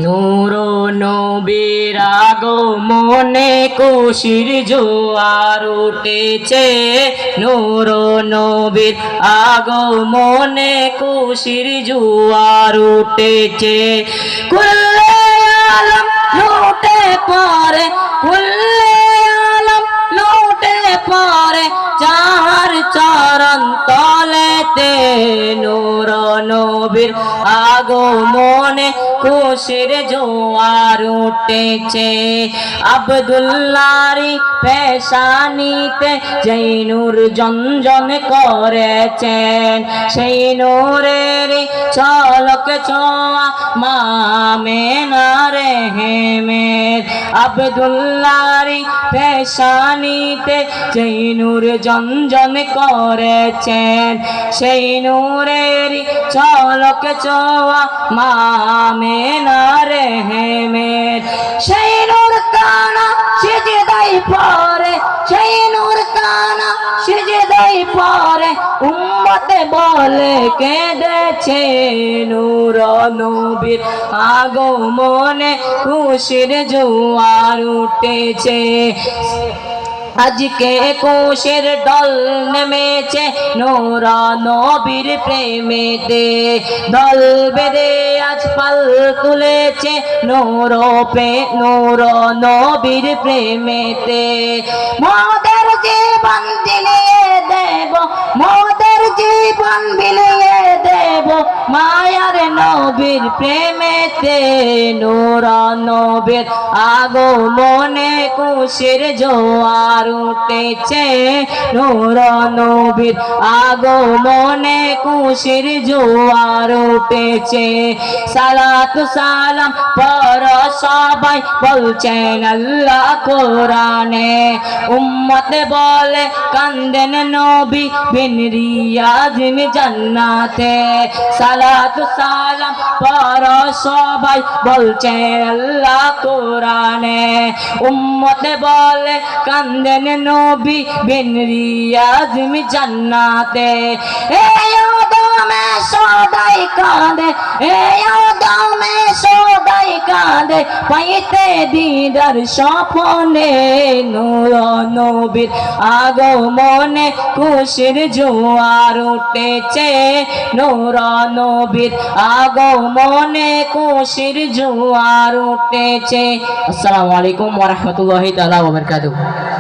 নূর নবীর আগমনে খুশির জোয়ার উঠেছে। নূর নবীর আগমনে খুশির জোয়ার উঠেছে। কুল্লে আলম লুটে পড়ে, কুল্লে আলম লুটে পড়ে যার চরণ তলেতে। নূর নবীর আগমনে খুশির জোয়ার উঠেছে। আব্দুল্লাহর পেশানিতে যেই নূর ঝনঝন করেছেন, সেই নূরের ঝলক ছোঁয়া মা আমেনার হেমের। আব্দুল্লাহর পেশানিতে যেই নূর ঝনঝন করেছেন, সেই নূরের ঝলক ছোঁয়া মা আমেনার হেমের। সেই নূর কানা সিজদায় পড়ে, সেই নূর কানা সিজদায় পড়ে উম্মতে বলে কেঁদেছে। নূর নবীর আগমনে খুশির জোয়ার উঠেছে। আজকে খুশির ঢল নেমেছে নূর নবীর প্রেমেতে। দল বেঁধে আজ পাল তুলেছে নূর নবীর প্রেমেতে। মোদের জীবন দিলিয়ে দেব, মোদের জীবন বিলিয়ে দেব মায়ার নবীর প্রেমেতে। নূর নবীর আগমনে খুশির জোয়ার উঠেছে। নূর নবীর আগমনে খুশির জোয়ার উঠেছে। সালাত সালাম পর সবাই বলছেন আল্লাহ কোরআনে। উম্মত বলে কান্দেন নবী বিন রিয়াজ জান্নাতে। সালাত সালাম পর সবাই বলছেন আল্লাহ কোরআনে। উম্মত বলে কান্দেন নবী বিন রিয়াজ জান্নাতে। এই আদমে সদাই কাঁদে, এই আদমে সদাই কাঁদে পাইতে দিদার স্বপ্নে। নূর নবীর আগমনে খুশির জোয়ার উঠেছে। নূর নবীর আগমনে খুশির জোয়ার উঠেছে। আসসালামু আলাইকুম ওয়া রাহমাতুল্লাহি তাআলা ওয়া বারাকাতুহু।